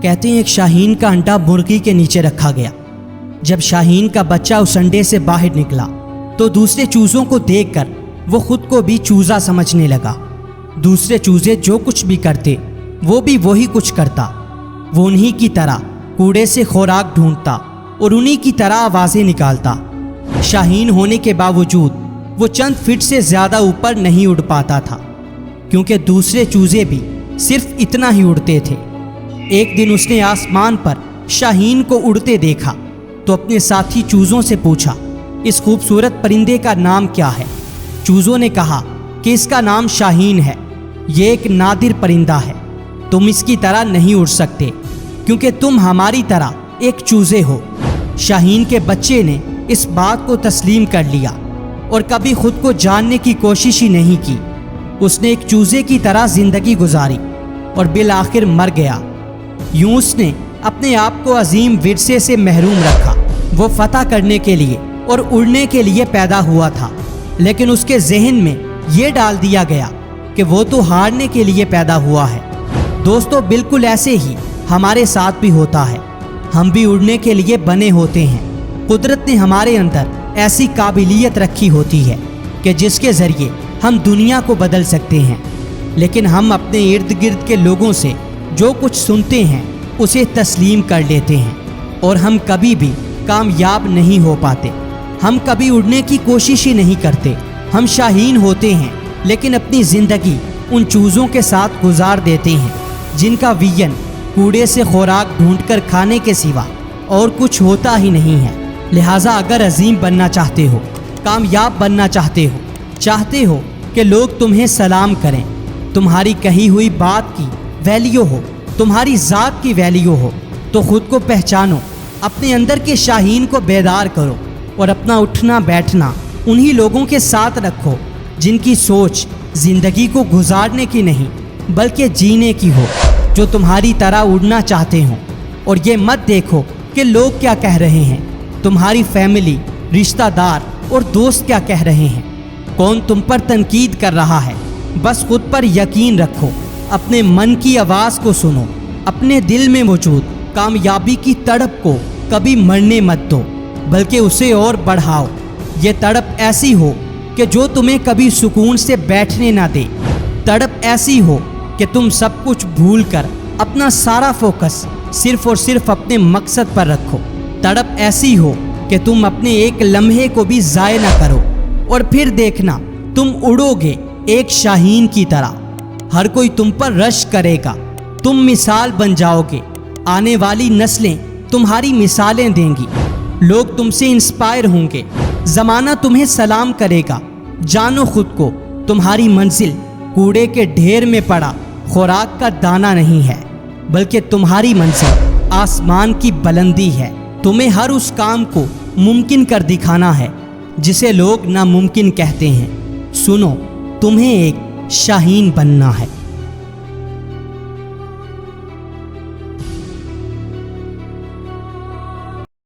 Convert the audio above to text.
کہتے ہیں ایک شاہین کا انڈا مرغی کے نیچے رکھا گیا۔ جب شاہین کا بچہ اس انڈے سے باہر نکلا تو دوسرے چوزوں کو دیکھ کر وہ خود کو بھی چوزا سمجھنے لگا۔ دوسرے چوزے جو کچھ بھی کرتے وہ بھی وہی کچھ کرتا۔ وہ انہی کی طرح کوڑے سے خوراک ڈھونڈتا اور انہی کی طرح آوازیں نکالتا۔ شاہین ہونے کے باوجود وہ چند فٹ سے زیادہ اوپر نہیں اڑ پاتا تھا، کیونکہ دوسرے چوزے بھی صرف اتنا ہی اڑتے تھے۔ ایک دن اس نے آسمان پر شاہین کو اڑتے دیکھا تو اپنے ساتھی چوزوں سے پوچھا، اس خوبصورت پرندے کا نام کیا ہے؟ چوزوں نے کہا کہ اس کا نام شاہین ہے، یہ ایک نادر پرندہ ہے، تم اس کی طرح نہیں اڑ سکتے کیونکہ تم ہماری طرح ایک چوزے ہو۔ شاہین کے بچے نے اس بات کو تسلیم کر لیا اور کبھی خود کو جاننے کی کوشش ہی نہیں کی۔ اس نے ایک چوزے کی طرح زندگی گزاری اور بالآخر مر گیا۔ یوں اس نے اپنے آپ کو عظیم ورثے سے محروم رکھا۔ وہ فتح کرنے کے لیے اور اڑنے کے لیے پیدا ہوا تھا، لیکن اس کے ذہن میں یہ ڈال دیا گیا کہ وہ تو ہارنے کے لیے پیدا ہوا ہے۔ دوستو، بالکل ایسے ہی ہمارے ساتھ بھی ہوتا ہے۔ ہم بھی اڑنے کے لیے بنے ہوتے ہیں۔ قدرت نے ہمارے اندر ایسی قابلیت رکھی ہوتی ہے کہ جس کے ذریعے ہم دنیا کو بدل سکتے ہیں، لیکن ہم اپنے ارد گرد کے لوگوں سے جو کچھ سنتے ہیں اسے تسلیم کر لیتے ہیں اور ہم کبھی بھی کامیاب نہیں ہو پاتے۔ ہم کبھی اڑنے کی کوشش ہی نہیں کرتے۔ ہم شاہین ہوتے ہیں لیکن اپنی زندگی ان چوزوں کے ساتھ گزار دیتے ہیں جن کا ویژن کوڑے سے خوراک ڈھونڈ کر کھانے کے سوا اور کچھ ہوتا ہی نہیں ہے۔ لہٰذا اگر عظیم بننا چاہتے ہو، کامیاب بننا چاہتے ہو کہ لوگ تمہیں سلام کریں، تمہاری کہی ہوئی بات کی ویلیو ہو، تمہاری ذات کی ویلیو ہو، تو خود کو پہچانو، اپنے اندر کے شاہین کو بیدار کرو اور اپنا اٹھنا بیٹھنا انہی لوگوں کے ساتھ رکھو جن کی سوچ زندگی کو گزارنے کی نہیں بلکہ جینے کی ہو، جو تمہاری طرح اڑنا چاہتے ہوں۔ اور یہ مت دیکھو کہ لوگ کیا کہہ رہے ہیں، تمہاری فیملی، رشتہ دار اور دوست کیا کہہ رہے ہیں، کون تم پر تنقید کر رہا ہے۔ بس خود پر یقین رکھو، اپنے من کی آواز کو سنو، اپنے دل میں موجود کامیابی کی تڑپ کو کبھی مرنے مت دو بلکہ اسے اور بڑھاؤ۔ یہ تڑپ ایسی ہو کہ جو تمہیں کبھی سکون سے بیٹھنے نہ دے، تڑپ ایسی ہو کہ تم سب کچھ بھول کر اپنا سارا فوکس صرف اور صرف اپنے مقصد پر رکھو، تڑپ ایسی ہو کہ تم اپنے ایک لمحے کو بھی ضائع نہ کرو، اور پھر دیکھنا تم اڑو گے ایک شاہین کی طرح۔ ہر کوئی تم پر رش کرے گا، تم مثال بن جاؤ گے، آنے والی نسلیں تمہاری مثالیں دیں گی، لوگ تم سے انسپائر ہوں گے، زمانہ تمہیں سلام کرے گا۔ جانو خود کو، تمہاری منزل کوڑے کے ڈھیر میں پڑا خوراک کا دانہ نہیں ہے بلکہ تمہاری منزل آسمان کی بلندی ہے۔ تمہیں ہر اس کام کو ممکن کر دکھانا ہے جسے لوگ ناممکن کہتے ہیں۔ سنو، تمہیں ایک شاہین بننا ہے۔